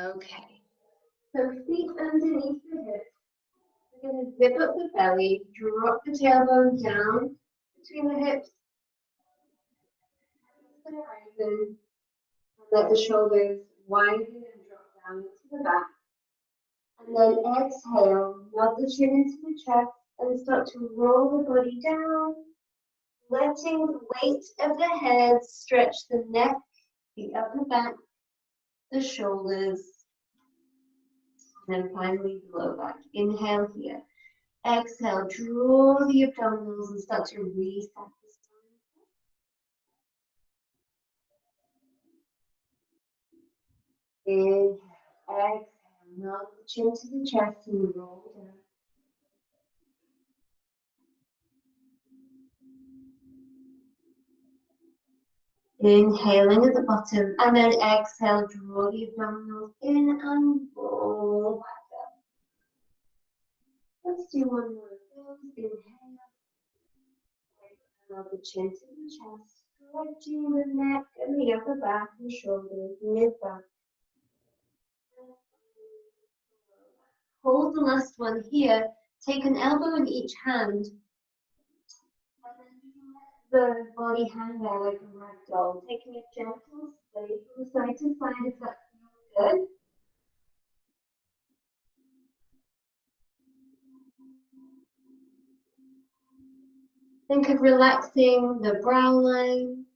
Okay. So feet underneath the hips. We're going to zip up the belly, drop the tailbone down between the hips. And let the shoulders widen and drop down into the back. And then exhale, nod the chin into the chest and start to roll the body down, letting the weight of the head stretch the neck, the upper back, the shoulders, and then finally the lower back. Inhale here. Exhale, draw the abdominals and start to reset the spine. Inhale, exhale, nod the chin to the chest and roll down. Inhaling at the bottom and then exhale, draw the abdominals in and roll back up. Let's do one more of those. Inhale. Allow the chin to the chest, stretching the neck and the upper back and shoulders, mid-back. Hold the last one here. Take an elbow in each hand. The body hang there like a rag doll, taking a gentle sway from side to side if that feels good. Think of relaxing the brow line,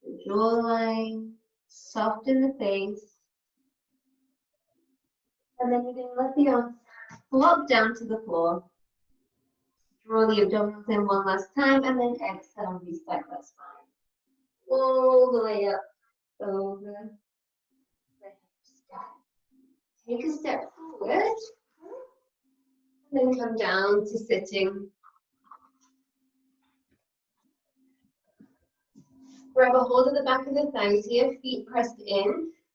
the jawline, soften the face. And then you're going to let the arms flop down to the floor. Draw the abdominals in one last time and then exhale, reset that spine. All the way up over the hips. Take a step forward and then come down to sitting. Grab a hold of the back of the thighs here, feet pressed in,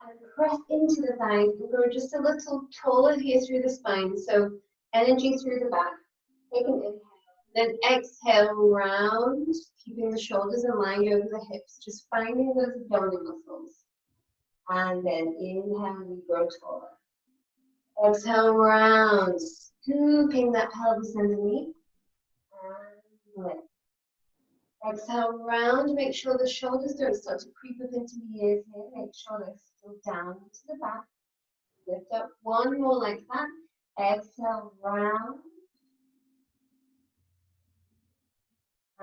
and press into the thighs and go just a little taller here through the spine. So energy through the back. Take an inhale. Then exhale, round, keeping the shoulders aligned over the hips, just finding those abdominal muscles. And then inhale, we grow taller. Exhale, round, scooping that pelvis underneath. And lift. Exhale, round, make sure the shoulders don't start to creep up into the ears here. Make sure they're still down to the back. Lift up one more like that. Exhale, round.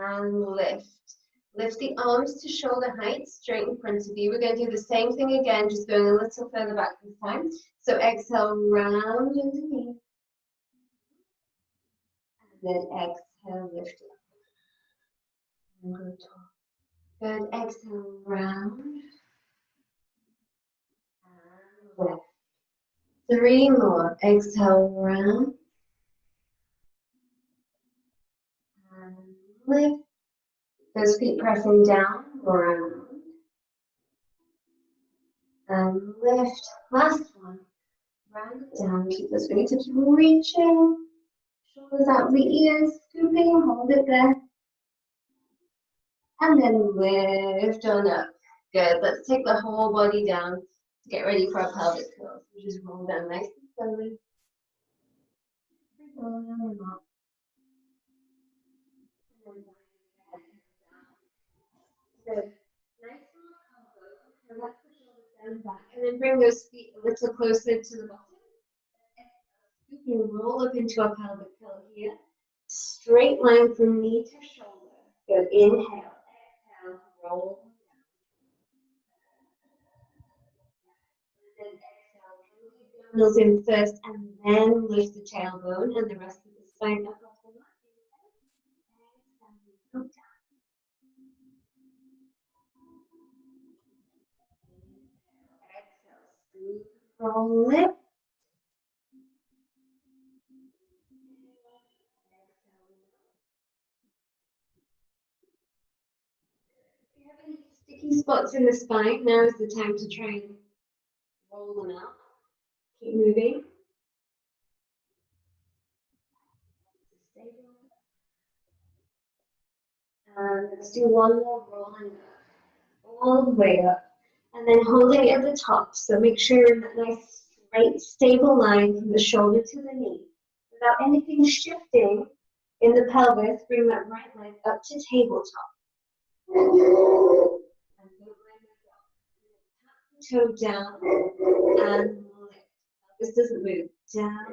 And lift. Lift the arms to shoulder height, straight in front of you. We're going to do the same thing again, just going a little further back this time. So exhale, round underneath. And then exhale, lift up. And go tall. Good. Exhale, round. And lift. 3 more. Exhale, round. And lift. Those feet pressing down, round. And lift. Last one. Round it down. Keep those fingertips reaching. Shoulders out the ears. Scooping. Hold it there. And then lift on up. Good. Let's take the whole body down to get ready for our pelvic curls. So just roll down nice and slowly. Roll down the mat. Good. Nice little combo. Relax the shoulders down back. And then bring those feet a little closer to the bottom. You can roll up into a pelvic curl here. Straight line from knee to shoulder. Good. Inhale. Exhale. Roll. And then exhale. Draw the abdominals in first and then lift the tailbone and the rest of the spine up off the mat. Exhale. Come down. Exhale. Roll it. If you have any sticky spots in the spine, now is the time to try and roll them out. Keep moving. And let's do one more rolling up. All the way up. And then holding it at the top. So make sure you're in that nice, straight, stable line from the shoulder to the knee. Without anything shifting in the pelvis, bring that right leg up to tabletop. And toe down and lift. This doesn't move. Down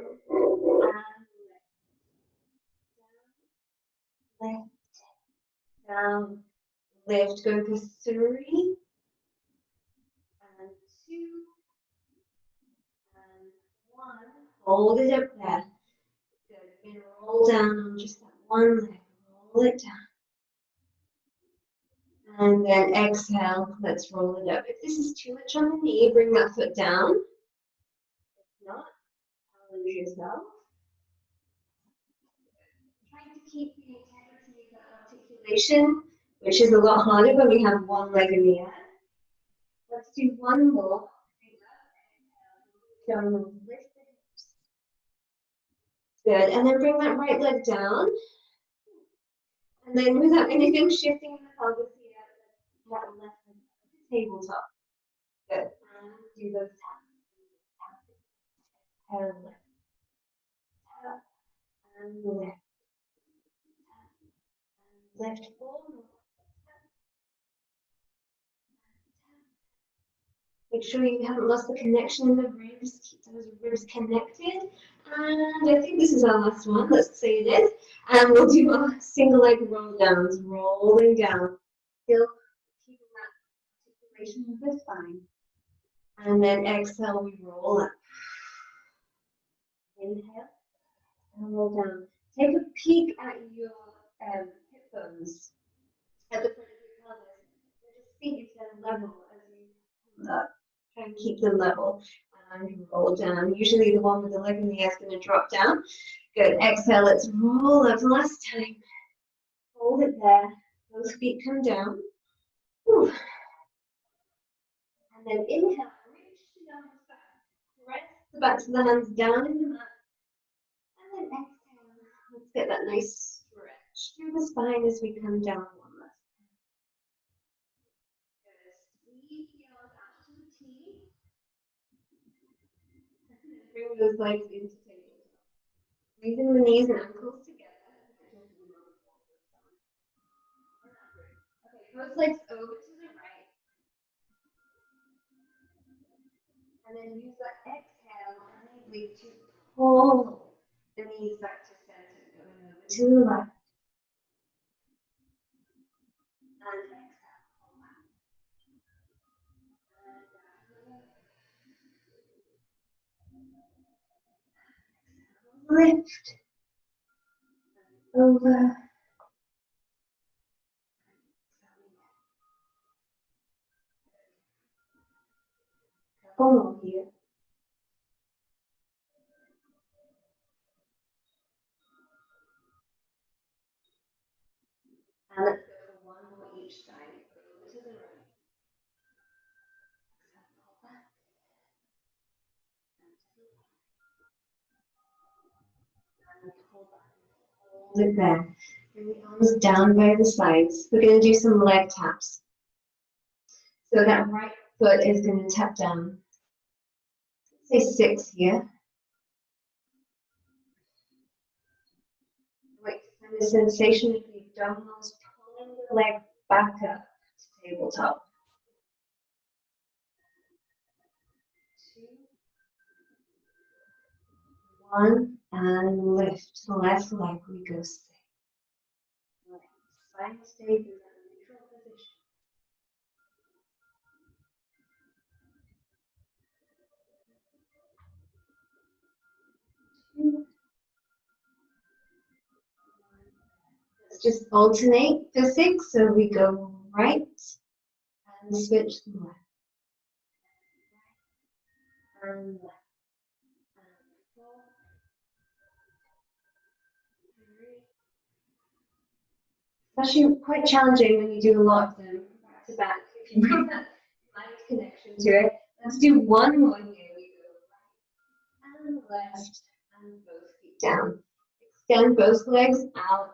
and lift. Down, lift. Go for 3 and 2 and 1. Hold it up there. Good. And roll down on just that one leg. Roll it down. And then exhale, let's roll it up. If this is too much on the knee, bring that foot down. If not, challenge yourself. Try to keep the integrity of the articulation, which is a lot harder when we have one leg in the air. Let's do one more. Down, lift the hips. Good, and then bring that right leg down. And then without anything shifting in the pelvis here, that left leg to tabletop. Good, and do those taps. Tap, and lift. Tap, and lift. Tap, and lift forward. Make sure you haven't lost the connection in the ribs. Keep those ribs connected. And I think this is our last one. Let's say it is. And we'll do our single leg roll downs, rolling down. Still keeping that articulation of the spine. And then exhale, we roll up. Inhale and roll down. Take a peek at your hip bones at the front of your pelvis. Just see if they're level as you come up. Try and keep them level and roll down. Usually the one with the leg in the air is going to drop down. Good. Exhale. Let's roll up. Last time. Hold it there. Those feet come down. Whew. And then inhale. Reach down the back. Press the backs of the hands down in the mat. And then exhale. Let's get that nice stretch through the spine as we come down one last time. Good. Squeeze the arms out to the T. Bring those legs into tabletop. Squeezing the knees and ankles together. Okay, both legs over to the right. And then use that exhale lightly to pull the knees back to center, going over to the left. And exhale, pull back. And lift. Over. Couple more here. And let's go for one more each side. Over to the right. Exhale, pull back. And pull back. Hold it there. Bring the arms down by the sides. We're going to do some leg taps. So that right foot is going to tap down. Say 6 here. Wait, and the sensation of the abdominals pulling the leg back up to tabletop. 2, 1, and lift. Left leg, we go 6. Right, spine stays in that neutral position. 2, 1. Let's just alternate for 6. So we go right and switch left. And left. And 4, 3. It's actually quite challenging when you do a lot of them back to back. If you bring that mind connection to it. Let's do one more here. We go right and left and both feet down. Extend both legs out.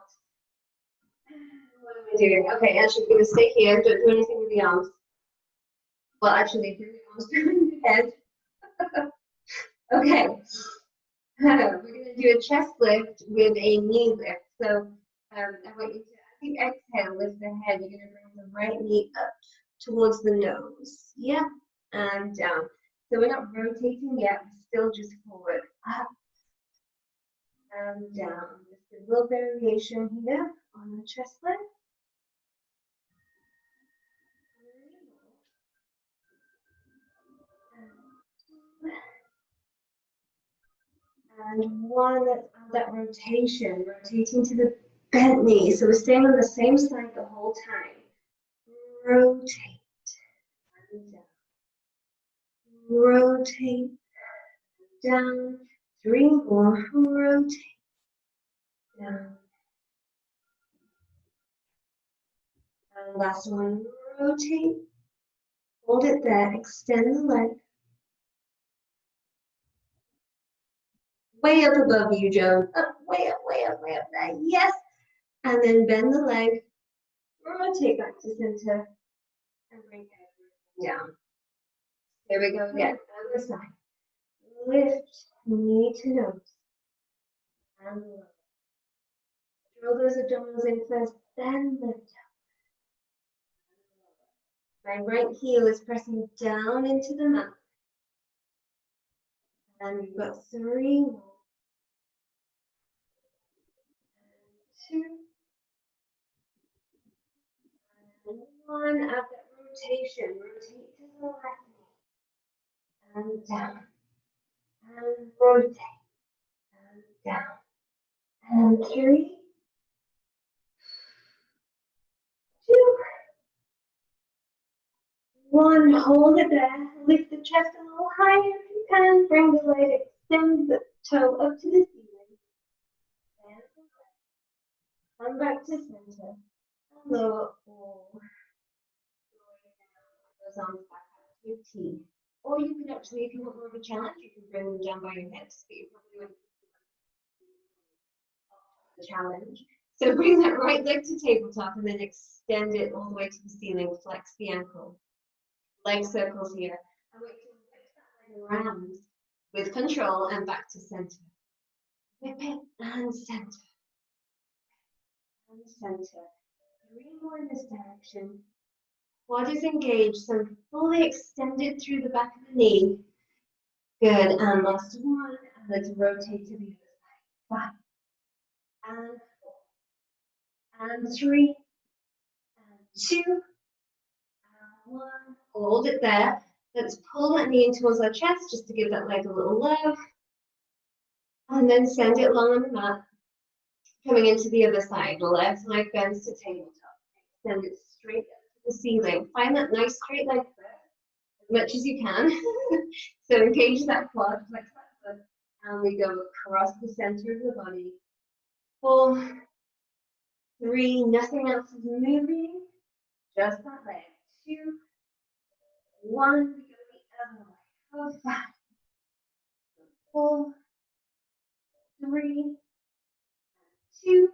What am I doing? Okay, actually, we're going to stay here. Don't do anything with the arms. Well, actually, bring the arms behind your head. Okay. We're going to do a chest lift with a knee lift. So I want you to, as you exhale, lift the head. You're going to bring the right knee up towards the nose. Yeah, and down. So we're not rotating yet. We're still just forward. Up and down. Just a little variation here on the chest lift. And one, that rotation, rotating to the bent knee. So we're staying on the same side the whole time. Rotate and down. Rotate down. 3 more. Rotate down. And last one. Rotate. Hold it there. Extend the leg. Way up above you, Joan. Up, way up, way up, way up there. Yes. And then bend the leg. Rotate back to center. And bring everything down. There we go again. Other side. Lift knee to nose. And lower. Draw those abdominals in first, then lift up. My right heel is pressing down into the mat. And we've got 3 more. 2. And 1. Add that rotation. Rotate to the left knee. And down. And rotate. And down. And 3. 2. 1. Hold it there. Lift the chest a little higher if you can. Bring the leg, extend the toe up to the ceiling. And come back to center. And lower all. Those arms back up to your T. Or you can actually, if you want more of a challenge, you can bring them down by your hips, but you probably want the challenge. So bring that right leg to tabletop and then extend it all the way to the ceiling. Flex the ankle. Leg circles here. I want you to whip that leg around with control and back to center. Whip it and center. And center. 3 more in this direction. Quad is engaged, so fully extended through the back of the knee. Good, and last one, and let's rotate to the other side. 5, and 4, and 3, and 2, and 1. Hold it there. Let's pull that knee in towards our chest, just to give that leg a little love. And then send it long on the mat. Coming into the other side, left leg bends to tabletop. Extend it straight up to the ceiling. Find that nice straight leg first, as much as you can. So engage that quad, flex that foot, and we go across the center of the body. 4, 3, nothing else is moving, just that leg. 2, 1, we go the other way. 5, 4, 3, 2,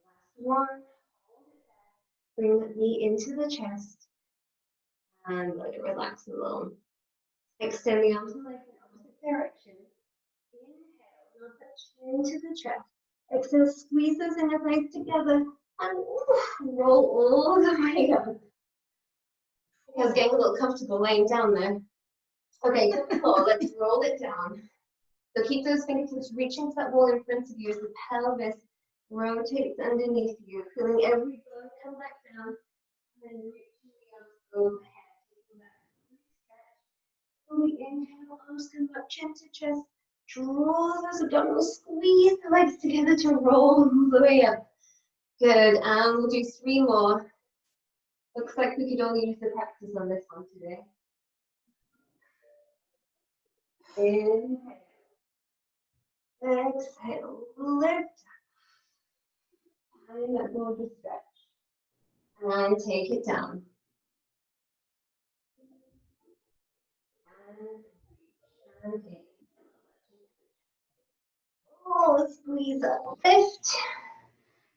last one. Bring that knee into the chest and let it relax a little. Extend the arms and legs in opposite direction. Inhale, look that chin into the chest. Exhale, squeeze those inner thighs together and roll all the way up. I was getting a little comfortable laying down there. Okay, to the floor, let's roll it down. So keep those fingertips reaching to that wall in front of you as the pelvis rotates underneath you, feeling every bone come back down, and then reaching the arms overhead, taking that stretch. Fully inhale, arms come up, chin to chest. Draw those abdominals, squeeze the legs together to roll the way up. Good, and we'll do 3 more. Looks like we could only use the practice on this one today. Inhale. Exhale, lift. And let go of the stretch. And take it down. And okay. Oh, squeeze up, lift.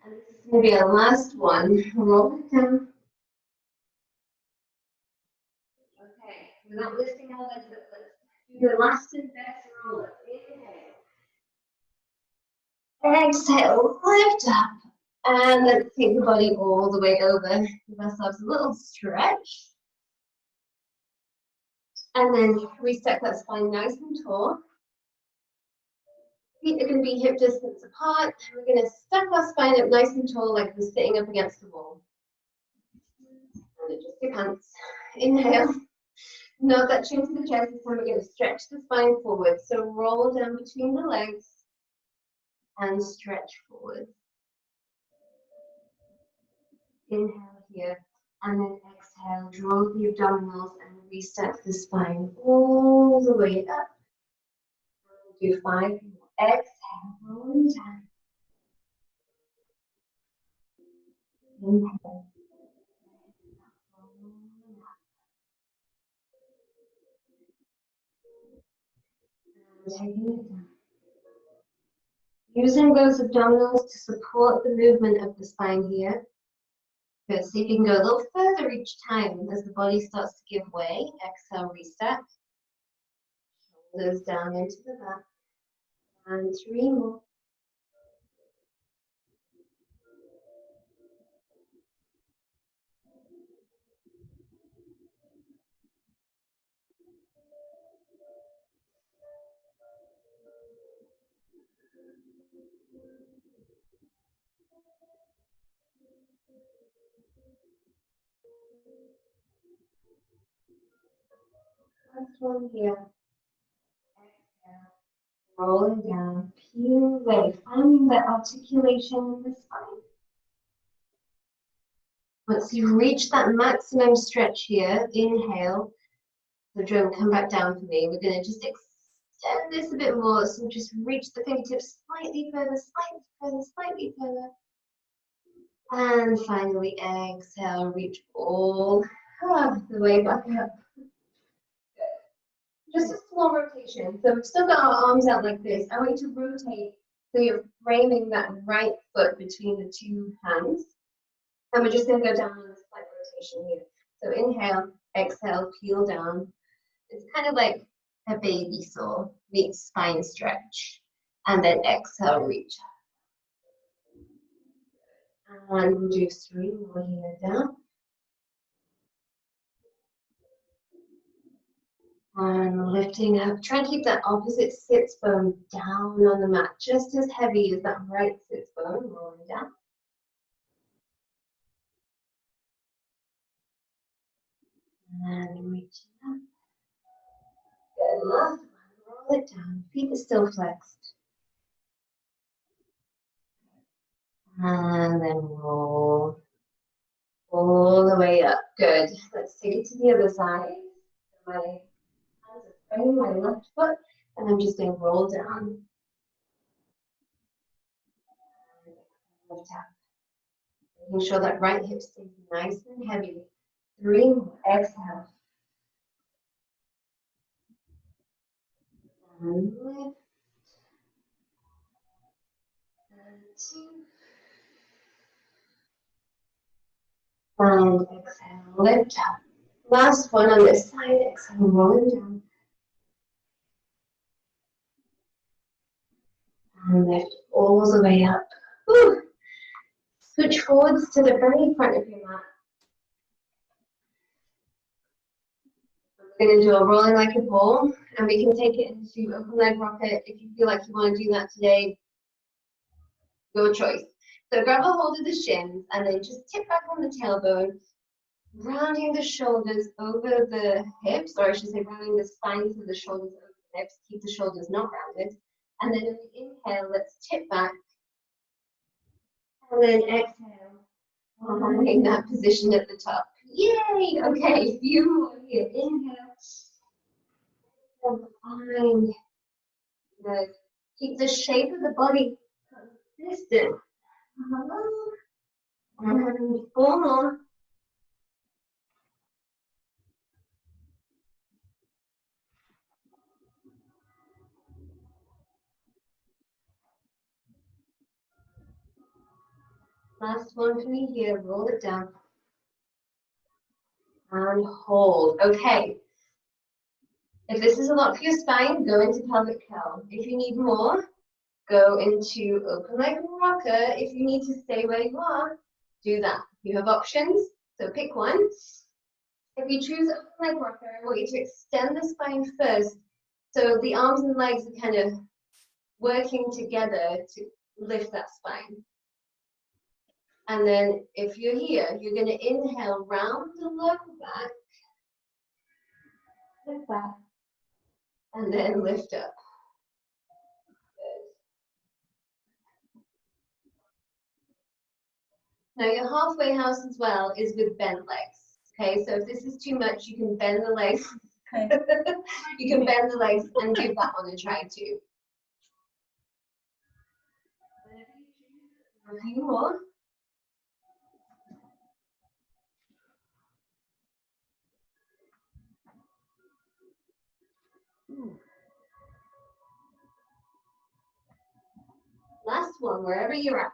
And this is going to be our last one. Roll it down. Without lifting our legs up, let's do the last and best roll up. Inhale. Exhale, lift up. And let's take the body all the way over. Give ourselves a little stretch. And then reset that spine nice and tall. Feet are going to be hip distance apart. We're going to stack our spine up nice and tall like we're sitting up against the wall. And adjust your pants. Inhale. Nod that chin to the chest. This time we're going to stretch the spine forward. So roll down between the legs and stretch forward. Inhale here. And then exhale, draw the abdominals and reset the spine all the way up. We'll do 5 more. Exhale, rolling down. Inhale. And taking it down. Using those abdominals to support the movement of the spine here. Good. See if you can go a little further each time as the body starts to give way. Exhale, reset. Shoulders down into the back. And 3 more. Last one here. Exhale. Rolling down, peel away, finding that articulation in the spine. Once you reach that maximum stretch here, inhale. So Joe, come back down for me. We're going to just extend this a bit more. So just reach the fingertips slightly further, slightly further, slightly further. And finally, exhale, reach all the way back up. Just a small rotation. So we've still got our arms out like this. I want you to rotate so you're framing that right foot between the 2 hands. And we're just going to go down on a slight rotation here. So inhale, exhale, peel down. It's kind of like a baby saw meets spine stretch. And then exhale, reach up. And we'll do 3 more here down. And lifting up. Try and keep that opposite sits bone down on the mat, just as heavy as that right sits bone, rolling down. And reaching up. Good, last one, roll it down. Feet are still flexed. And then roll all the way up. Good. Let's take it to the other side. My hands are framing my left foot, and I'm just going to roll down. Lift up. Making sure that right hip stays nice and heavy. 3 more. Exhale. And lift. And 2. And exhale. Lift up. Last one on this side. Exhale. Rolling down. And lift all the way up. Whew. Switch forwards to the very front of your mat. We're going to do a rolling like a ball, and we can take it into open leg rocket if you feel like you want to do that today. Your choice. So grab a hold of the shins and then just tip back on the tailbone, rounding the shoulders over the hips, or I should say rounding the spines of the shoulders over the hips. Keep the shoulders not rounded. And then in the inhale, let's tip back. And then exhale, finding that position at the top. Yay! Okay, a few more here. Inhale. And find good. Keep the shape of the body consistent. And 4 more. Last one for me here. Roll it down. And hold. Okay. If this is a lot for your spine, go into pelvic curl. If you need more, go into open leg rocker. If you need to stay where you are, do that. You have options, so pick one. If you choose open leg rocker, I want you to extend the spine first, so the arms and legs are kind of working together to lift that spine. And then if you're here, you're going to inhale round the lower back, lift back, and then lift up. Now your halfway house as well is with bent legs. Okay, so if this is too much, you can bend the legs. Okay. You can bend the legs and give that one a try too. A few more. Last one, wherever you're at.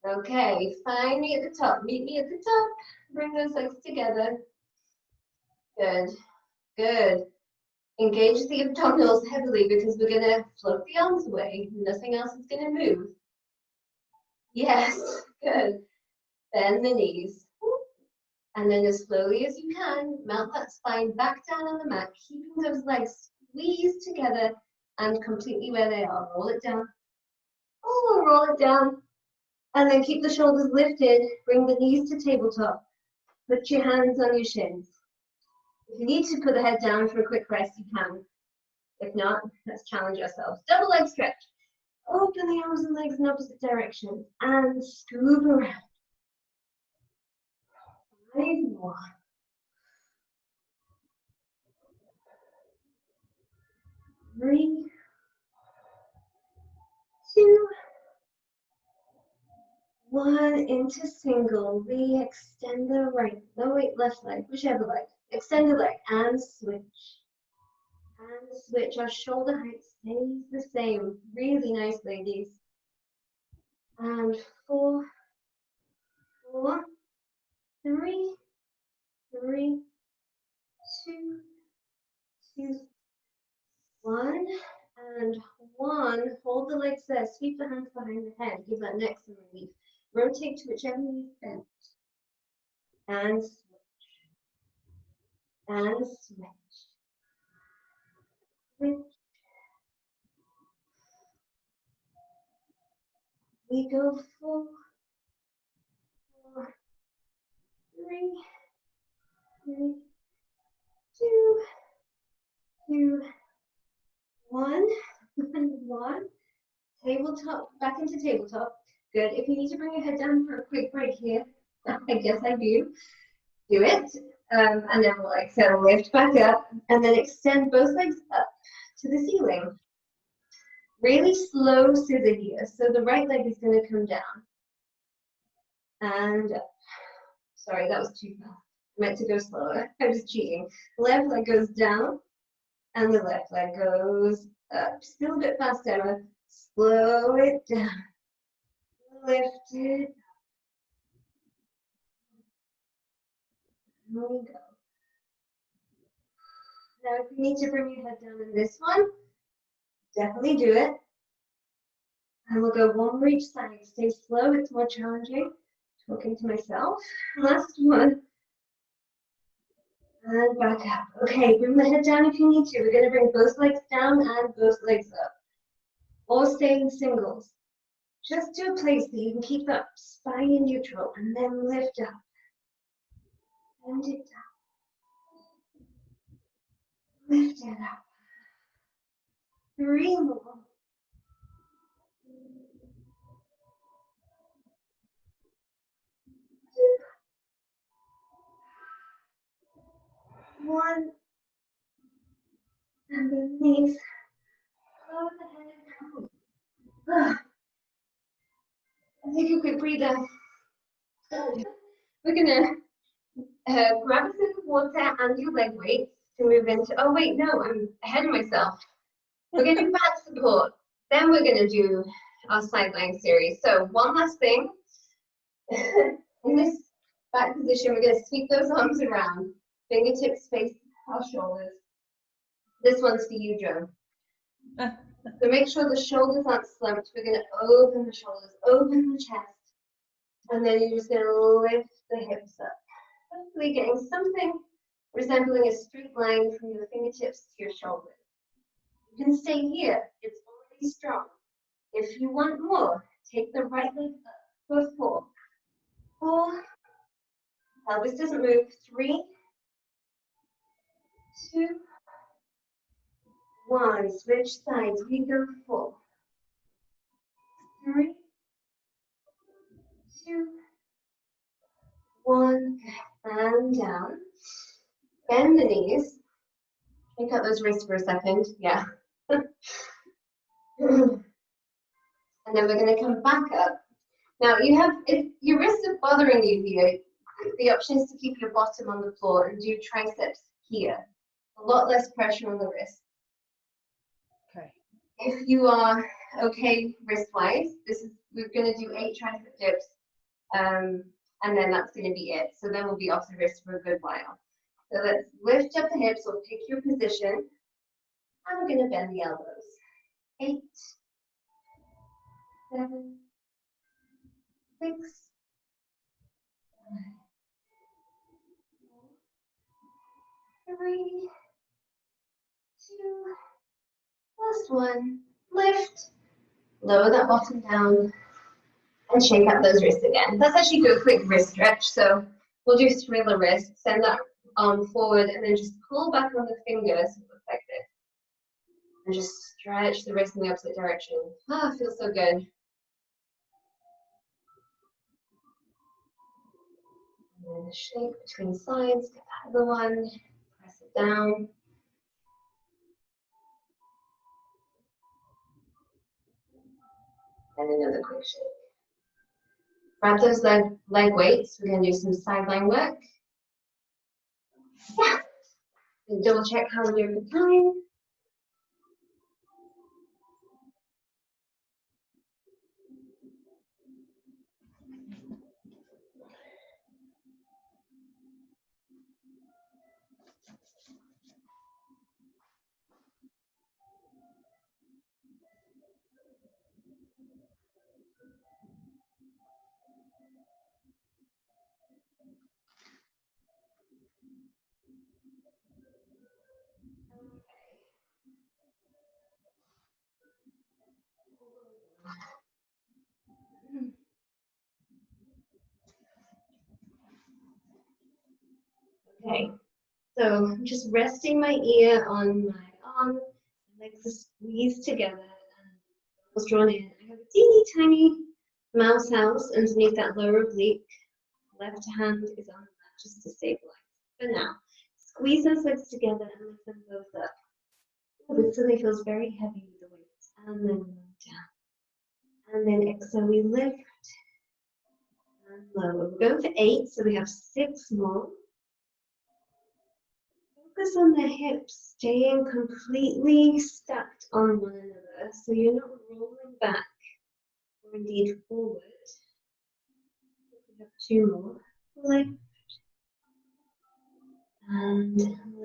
Okay, find me at the top. Meet me at the top. Bring those legs together. Good, good. Engage the abdominals heavily because we're going to float the arms away. Nothing else is going to move. Yes, good. Bend the knees. And then as slowly as you can, melt that spine back down on the mat, keeping those legs squeezed together and completely where they are. Roll it down. Oh, roll it down. And then keep the shoulders lifted. Bring the knees to tabletop. Put your hands on your shins. If you need to put the head down for a quick rest, you can. If not, let's challenge ourselves. Double leg stretch. Open the arms and legs in opposite directions and scoop around. 5 more. 3, 2, 1. Into single. We extend the right, no wait, left leg, whichever leg. Extend the leg and switch. And switch. Our shoulder height stays the same. Really nice, ladies. And 4, 4, 3, 3, 2, 2, 1, and 1. Hold the legs there. Sweep the hands behind the head. Give that neck some relief. Rotate to whichever knee is bent. And switch. And switch. Switch. We go 4, 4, 3, 3, 2, 2, 1, and 1. Tabletop, back into tabletop. Good. If you need to bring your head down for a quick break here, I guess I do. Do it. And then we'll exhale, lift back up, and then extend both legs up to the ceiling. Really slow scissor here. So the right leg is going to come down. And sorry, that was too fast. I meant to go slower. I was cheating. Left leg goes down, and the left leg goes up. Still a bit fast, Emma. Slow it down. Lift it. There we go. Now, if you need to bring your head down in this one, definitely do it. And we'll go one more each side. Stay slow, it's more challenging. Talking to myself. Last one. And back up. Okay, bring the head down if you need to. We're going to bring both legs down and both legs up. Or stay in singles. Just to a place that you can keep that spine in neutral and then lift up. Bend it down. Lift it up. 3 more. 2, 1. And release. Lower the head. Take a quick breather. We're gonna grab a sip of water and your leg weights to move into. Oh wait, no, I'm ahead of myself. We're gonna do back support. Then we're gonna do our side lying series. So one last thing. In this back position, we're gonna sweep those arms around. Fingertips face our shoulders. This one's for you, Joe. So make sure the shoulders aren't slumped. We're going to open the shoulders, open the chest, and then you're just going to lift the hips up. Hopefully getting something resembling a straight line from your fingertips to your shoulders. You can stay here. It's already strong. If you want more, take the right leg up for 4. 4. Pelvis doesn't move. 3, 2, 1. Switch sides. We go 4. 3, 2, 1. And down. Bend the knees. Pick up those wrists for a second. Yeah. And then we're going to come back up. Now you have, if your wrists are bothering you here, the option is to keep your bottom on the floor and do triceps here. A lot less pressure on the wrist. Okay. If you are okay wrist-wise, we're going to do 8 tricep dips, and then that's going to be it. So then we'll be off the wrist for a good while. So let's lift up the hips, or pick your position, and we're going to bend the elbows. 8, 7, 6, 5, 4, 3, 2, last 1. Lift, lower that bottom down, and shake out those wrists again. Let's actually do a quick wrist stretch. So we'll do thriller wrist, send that arm forward, and then just pull back on the fingers like this. And just stretch the wrist in the opposite direction. Ah, feels so good. And then shake between sides, get that other one, press it down. And another quick shake. Grab those leg weights. We're going to do some sideline work. Yeah. And double check how we're doing for time. Okay, so I'm just resting my ear on my arm, legs are squeezed together, and elbows drawn in. I have a teeny tiny mouse house underneath that lower oblique. Left hand is on the mat just to stabilize. For now, squeeze those legs together and lift them both up. Oh, this suddenly feels very heavy with the weights. And then down. And then exhale, we lift and lower. We're going for 8, so we have 6 more. Focus on the hips, staying completely stacked on one another, so you're not rolling back or indeed forward. We have 2 more.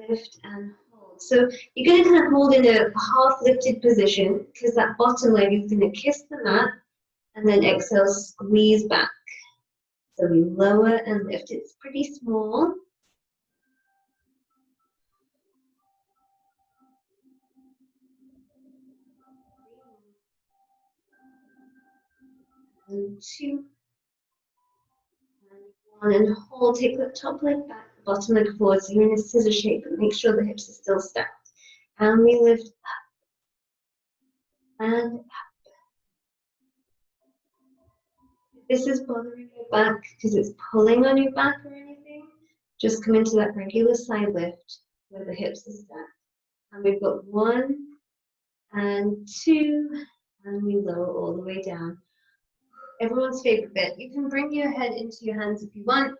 Lift and hold. So you're going to kind of hold in a half lifted position because that bottom leg is going to kiss the mat, and then exhale, squeeze back. So we lower and lift. It's pretty small. And 2, and 1, and hold. Take the top leg back, bottom leg forward, so you're in a scissor shape, but make sure the hips are still stacked. And we lift up and up. If this is bothering your back because it's pulling on your back or anything, just come into that regular side lift where the hips are stacked. And we've got 1 and 2, and we lower all the way down. Everyone's favorite bit. You can bring your head into your hands if you want,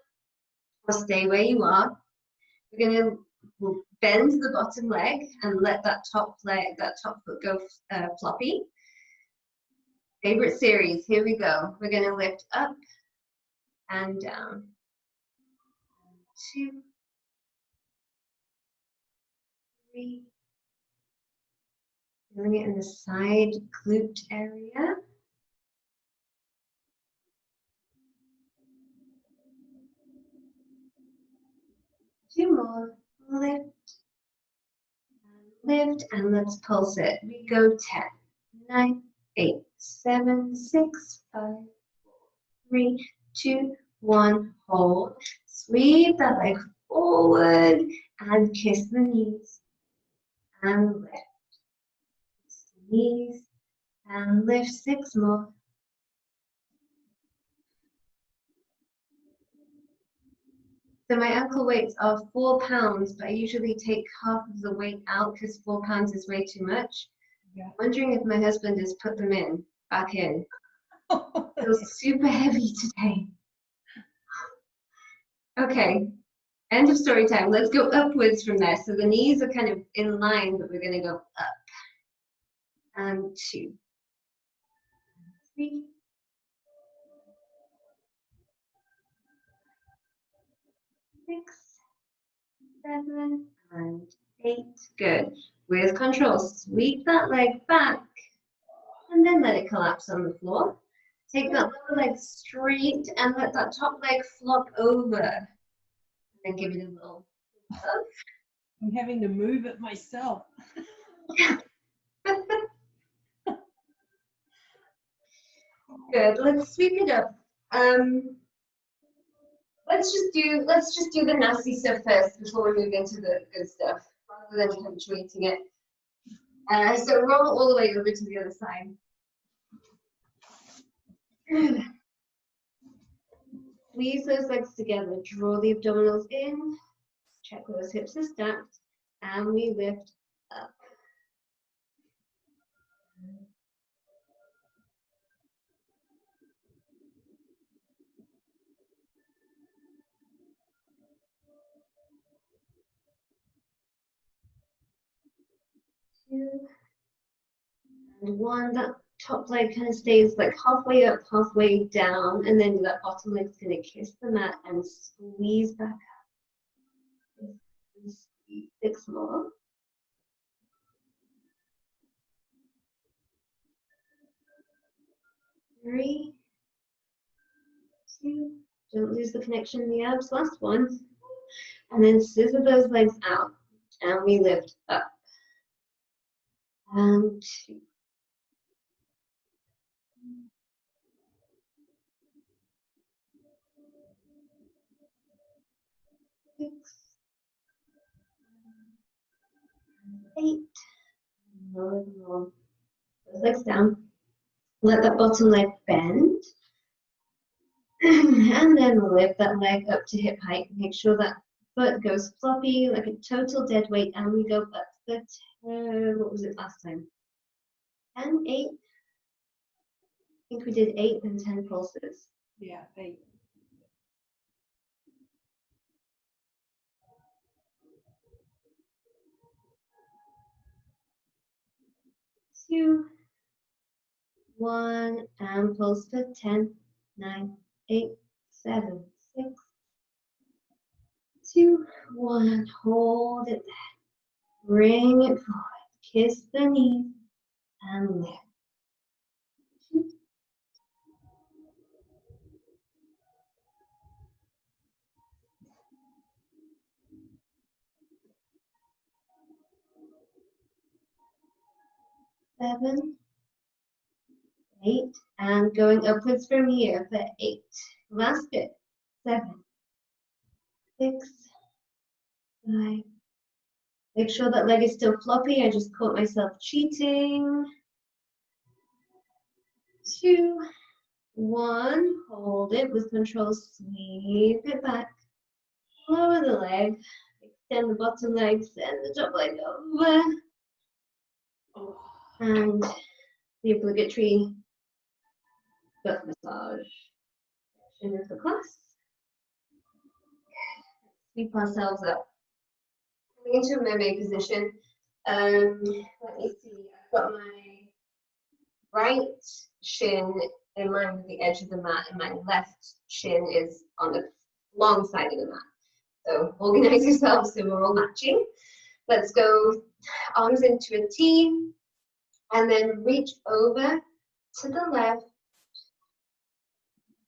or stay where you are. We're going to bend the bottom leg and let that top foot go floppy. Favorite series, here we go. We're going to lift up and down. 2, 3. Feeling it in the side glute area. 2 more. Lift, and let's pulse it. We go 10, 9, 8, 7, 6, 5, 3, 2, 1. Hold. Sweep that leg forward and kiss the knees. And lift. Kiss the knees and lift. 6 more. So my ankle weights are 4 pounds, but I usually take half of the weight out because 4 pounds is way too much. Yeah. I'm wondering if my husband has put them back in. Feels super heavy today. Okay, end of story time. Let's go upwards from there. So the knees are kind of in line, but we're going to go up. And 2, 3, 6, 7, and 8. Good. With control, sweep that leg back and then let it collapse on the floor. Take that lower leg straight and let that top leg flop over. And then give it a little puff. I'm having to move it myself. Good. Let's sweep it up. Let's just do the nasty stuff first before we move into the good stuff, rather than punctuating it. So roll all the way over to the other side. Squeeze those legs together. Draw the abdominals in. Check those hips are stacked, and we lift up. Two and 1. That top leg kind of stays like halfway up, halfway down, and then that bottom leg's going to kiss the mat and squeeze back up. 6 more. 3, 2, don't lose the connection in the abs. Last one. And then scissor those legs out, and we lift up. And 2. 6, 8. Lower those legs down. Let that bottom leg bend. And then lift that leg up to hip height. Make sure that foot goes floppy, like a total dead weight, and we go up the 10, what was it last time? 10, 8? I think we did 8 and 10 pulses. Yeah, 8. 2, 1, and pulse for 10, 9, 8, 7, 6, 2, 1. Hold it there. Bring it forward. Kiss the knees and lift. 7, 8, and going upwards from here for 8. Last bit. 7, 6, 5. Make sure that leg is still floppy. I just caught myself cheating. 2, 1. Hold it with control. Sweep it back. Lower the leg. Extend the bottom leg. Send the top leg over. And the obligatory butt massage section of the class. Sweep ourselves up. Coming into a mermaid position. Let me see. I've got my right shin in line with the edge of the mat, and my left shin is on the long side of the mat. So organize yourselves so we're all matching. Let's go arms into a T, and then reach over to the left.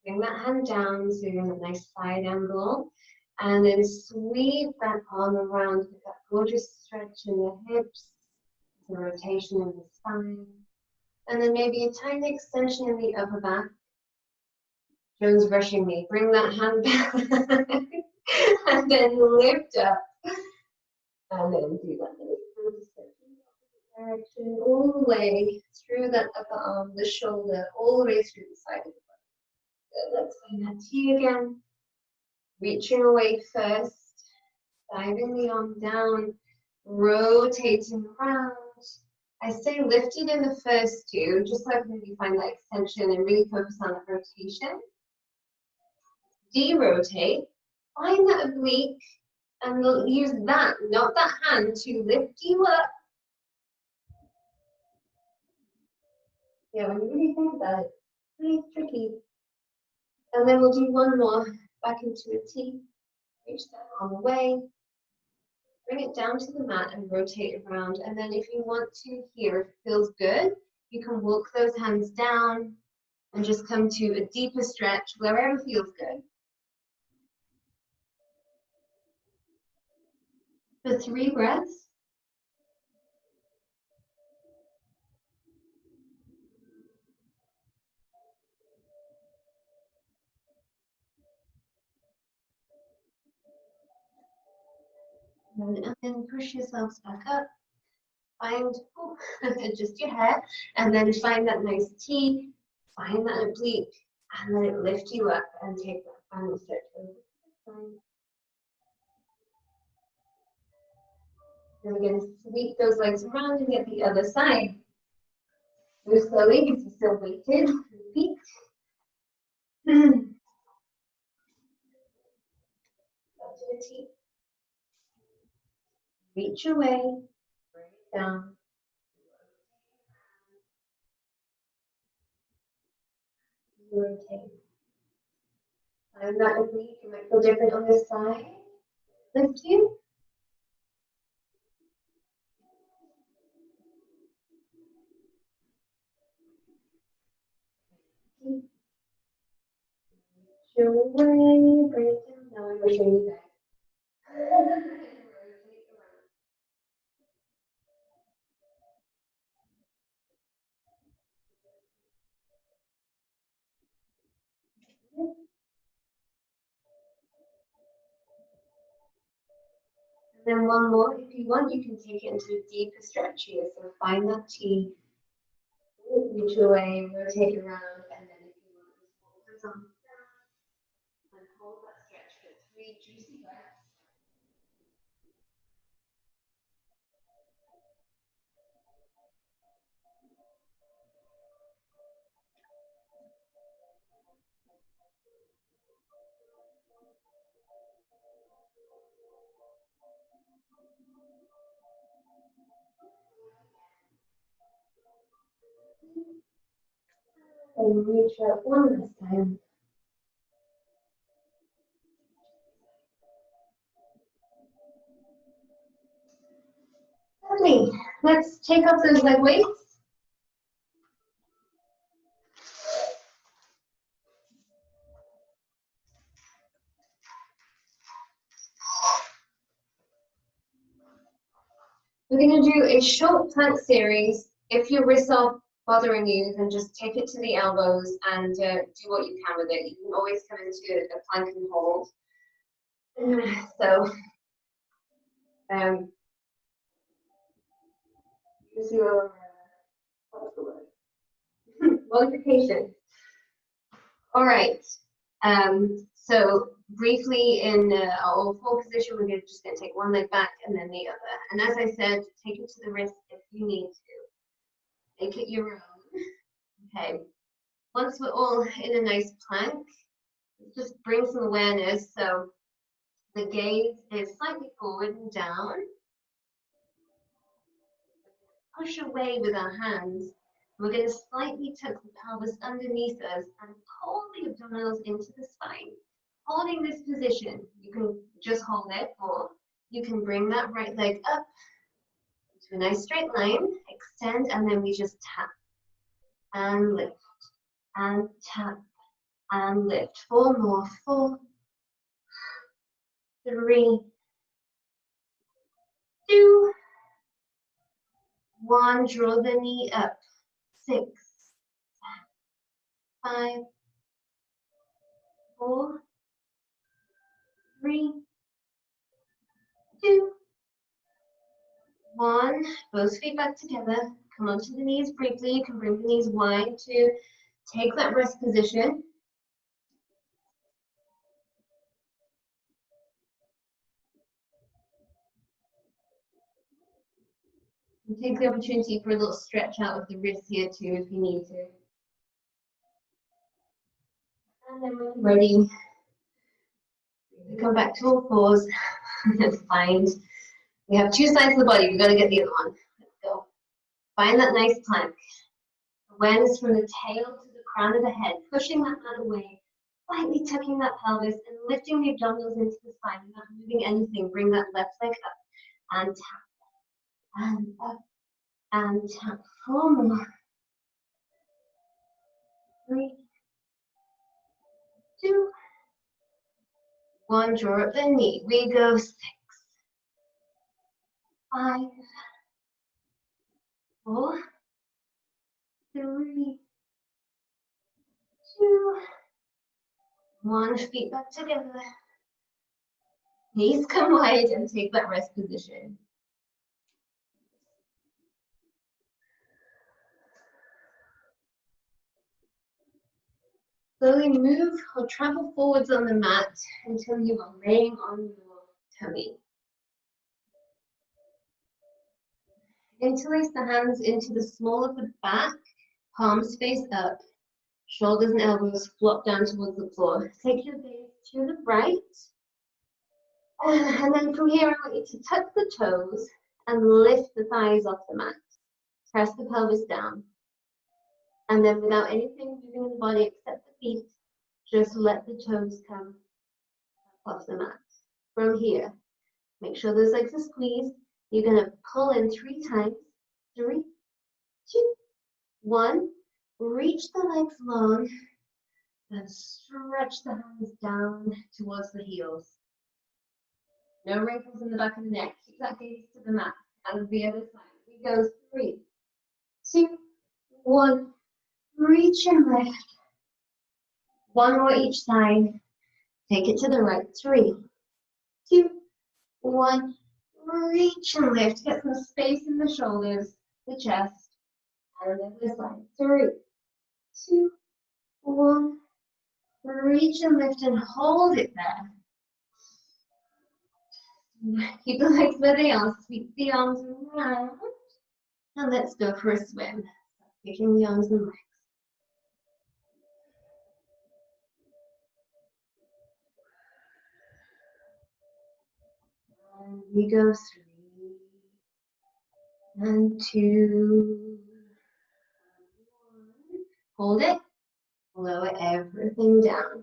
Bring that hand down, so you're in a nice side angle. And then sweep that arm around with that gorgeous stretch in the hips, the rotation in the spine. And then maybe a tiny extension in the upper back. Joan's rushing me. Bring that hand back. And then lift up. And then do that direction all the way through that upper arm, the shoulder, all the way through the side of the body. Good. Let's find that T again. Reaching away first, diving the arm down, rotating around. I stay lifted in the first two, just so I can really find that extension and really focus on that rotation. De-rotate, find that oblique, and use that, not that hand, to lift you up. Yeah, when you really think about it, it's really tricky. And then we'll do one more, back into a T, reach that arm away, bring it down to the mat and rotate around. And then if you want to here, if it feels good, you can walk those hands down and just come to a deeper stretch wherever feels good. For 3 breaths. And then push yourselves back up. Find, adjust your head, and then find that nice T, find that oblique, and let it lift you up and take that final stretch over to the side. And we're going to sweep those legs around and get the other side. Move slowly because you're still weighted. Repeat. Up to a T. Reach away, bring it down. Rotate. Find that oblique. It might feel different on this side. Lift you. Show away, bring it down. Now I'm pushing you back. Then one more, if you want, you can take it into a deeper stretch here. So find that T, reach away, rotate around, and then if you want, just hold those arms down and hold that stretch for 3 juicy breaths. And reach up one last time. Lovely. Let's take off those leg weights. We're going to do a short plank series. If your wrists are bothering you, then just take it to the elbows and do what you can with it. You can always come into a plank and hold. So, use your what's the word? Modification. All right. So briefly in our all four position, we're just going to take one leg back and then the other. And as I said, take it to the wrist if you need to. Make it your own. Okay. Once we're all in a nice plank, just bring some awareness. So the gaze is slightly forward and down. Push away with our hands. We're going to slightly tuck the pelvis underneath us and pull the abdominals into the spine. Holding this position, you can just hold it, or You can bring that right leg up to a nice straight line, extend, and then we just tap and lift and tap and lift. 4 more, 4, 3, 2, 1. Draw the knee up. 6, 5, 4, 3, 2, 1. Both feet back together. Come onto the knees briefly. You can bring the knees wide to take that rest position. And take the opportunity for a little stretch out of the wrists here too if you need to. And then when you're ready, come back to all fours and find. We have 2 sides of the body. We've got to get the other one. Let's go. Find that nice plank. Awareness from the tail to the crown of the head, pushing that mat away, slightly tucking that pelvis and lifting the abdominals into the spine. Not moving anything. Bring that left leg up and tap and up and tap. 4 more. 3, 2, 1. Draw up the knee. We go 6, 5, 4, 3, 2, 1. Feet back together. Knees come wide and take that rest position. Slowly move or travel forwards on the mat until you are laying on your tummy. Interlace the hands into the small of the back, palms face up, shoulders and elbows flop down towards the floor. Take your gaze to the right. And then from here, I want you to tuck the toes and lift the thighs off the mat. Press the pelvis down. And then without anything moving in the body except the feet, just let the toes come off the mat. From here, make sure those legs are squeezed. You're going to pull in 3 times. 3, 2, 1. Reach the legs long and stretch the hands down towards the heels. No wrinkles in the back of the neck. Keep that gaze to the mat. And the other side. We go 3, 2, 1. Reach and lift. 1 more each side. Take it to the right. 3, 2, 1. Reach and lift. Get some space in the shoulders, the chest, and the other side. 3, 2, 1. Reach and lift and hold it there. Keep the legs where they are. Sweep the arms around. And let's go for a swim. Kicking the arms and legs. And we go 3 and 2 and 1. Hold it. Lower everything down.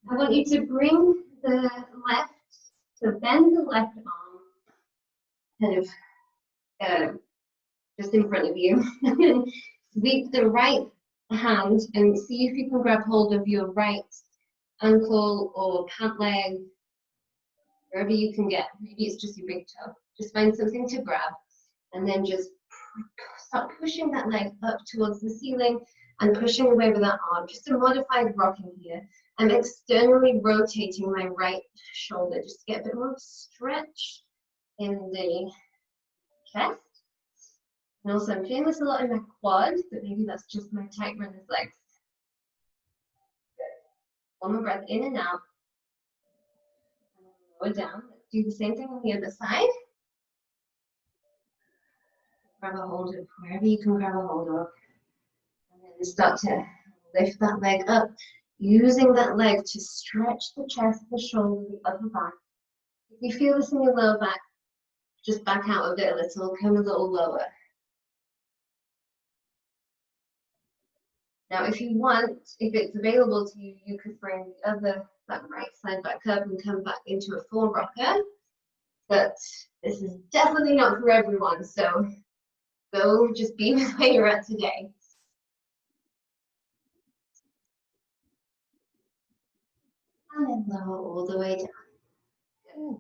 I want you to bring the left, so bend the left arm kind of just in front of you. Sweep the right hand and see if you can grab hold of your right ankle or pant leg, wherever you can get. Maybe it's just your big toe. Just find something to grab and then just start pushing that leg up towards the ceiling and pushing away with that arm. Just a modified rocking here. I'm externally rotating my right shoulder just to get a bit more stretch in the chest. And also I'm feeling this a lot in my quads, but maybe that's just my tight runner's legs. Good. 1 more breath in and out. And then lower down. Let's do the same thing on the other side. Grab a hold of wherever you can grab a hold of. And then start to lift that leg up, using that leg to stretch the chest, the shoulder, the upper back. If you feel this in your lower back, just back out of it a little, come a little lower. Now, if you want, if it's available to you, you could bring that right side back up and come back into a full rocker. but this is definitely not for everyone, so go just be with where you're at today. And then lower all the way down. Good.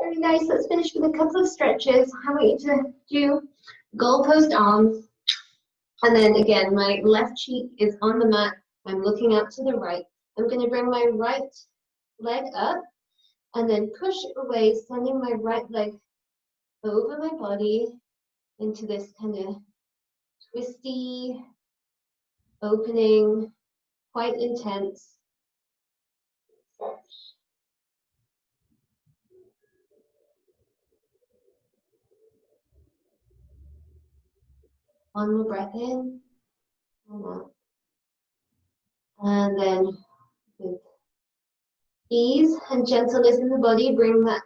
Very nice. Let's finish with a couple of stretches. I want you to do goalpost arms. And then again, my left cheek is on the mat. I'm looking out to the right. I'm going to bring my right leg up and then push away, sending my right leg over my body into this kind of twisty opening, quite intense stretch. One more breath in and out. And then with ease and gentleness in the body, bring that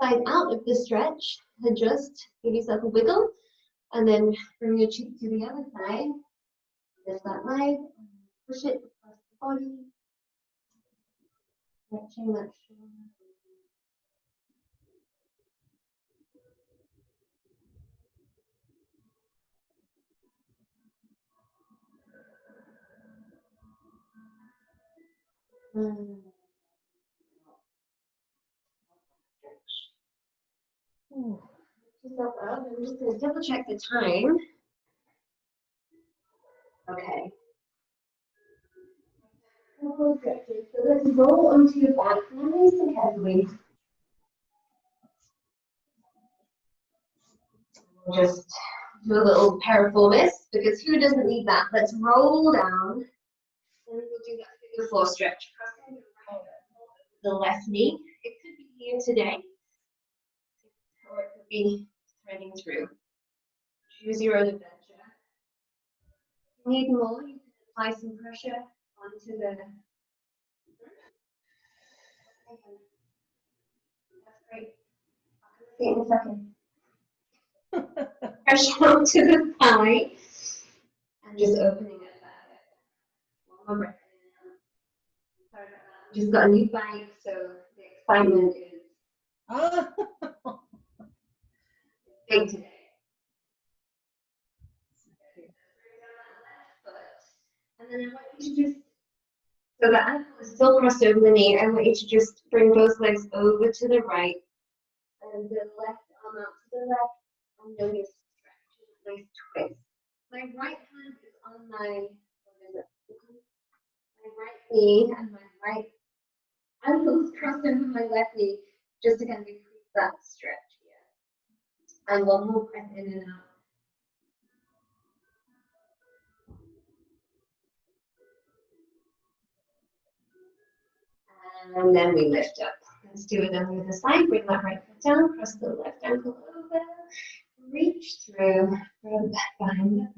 side out of the stretch. Adjust, give yourself a wiggle, and then bring your cheek to the other side. Lift that leg, push it across the body, stretching that shoulder. Yourself up. I'm just going to double check the time. Okay. So let's roll onto your back nice and heavily. Just do a little piriformis because who doesn't need that? Let's roll down. And we'll do that figure four stretch. Crossing the left knee. It could be here today, or it could be threading through. Choose your own adventure. If you need more, you can apply some pressure onto the. That's great. I'll see you in a second. Pressure onto the thigh and just opening it back. One more breath. Sorry about that. Just got a new bike, so the excitement is big today. And then I want you to just, so the ankle is still crossed over the knee, I want you to just bring both legs over to the right and the left arm out to the left and then you stretch, nice twist. My right hand is on my, what is it? My right knee and my right ankle is crossed over my left knee just to kind of increase that stretch here. And one more breath in and out. And then we lift up. Let's do it on the other side. Bring that right foot down, cross the left ankle over, reach through, throw back behind the thigh.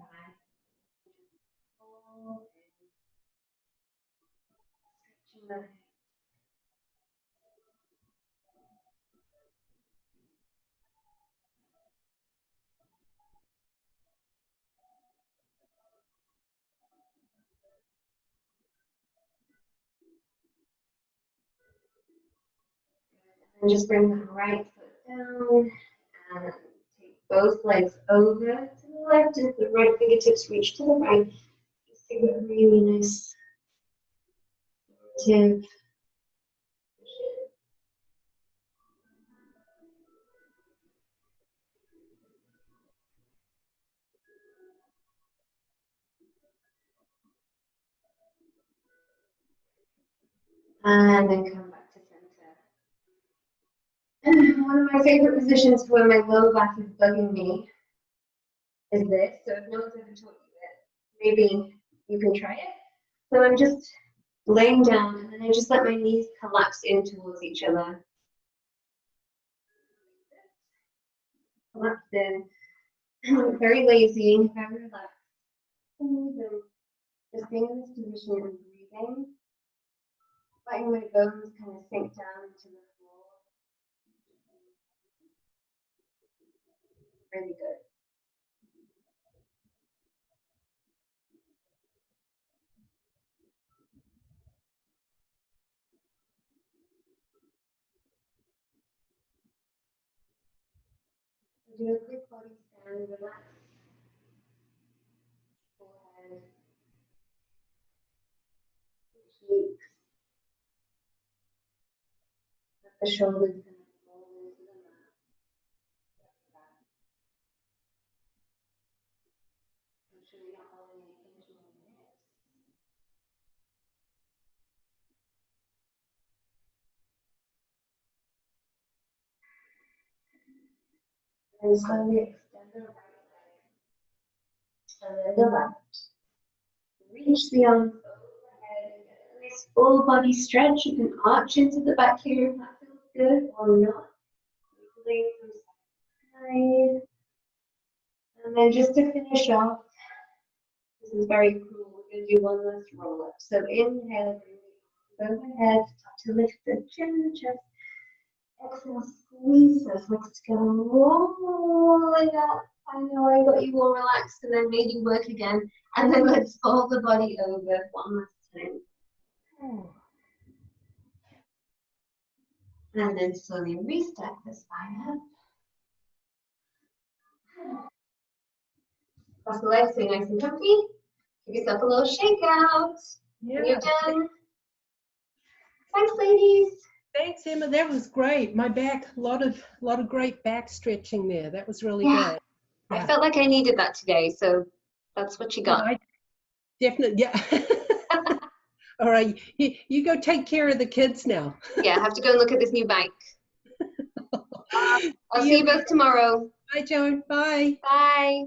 And just bring that right foot down and take both legs over to the left as the right fingertips reach to the right. Just take a really nice tip. And then come back to center. One of my favorite positions for when my low back is bugging me is this. So if no one's ever taught you it, maybe you can try it. So I'm just laying down and then I just let my knees collapse in towards each other. Collapse in. Very lazy, very relaxed. Just being in this position and breathing. Letting my bones kind of sink down into the floor. Really good. Do a quick body scan, relax. Forehead, cheeks, the shoulders going to fall into the mat. Make sure you're not holding anything to your hips. And slowly extend the right leg. And then the left. Reach the arms overhead and get a nice full body stretch. You can arch into the back here if that feels good or not. Wiggling from side to side. And then just to finish off, this is very cool. We're going to do one last roll up. So inhale, bring the arms overhead, start to lift the chin, the chest. Exhale, squeeze those legs together, roll it up. I know I got you all relaxed and then made you work again. And then let's fold the body over one last time. And then slowly restack the spine up. Cross the legs, stay nice and comfy. Give yourself a little shake out. Yeah. When you're done. Thanks, ladies. Thanks, Emma. That was great. My back, a lot of great back stretching there. That was really Yeah. good. I felt like I needed that today, so that's what you got. I definitely, yeah. All right, you go take care of the kids now. Yeah, I have to go and look at this new bike. I'll see you both tomorrow. Bye, Joan. Bye. Bye.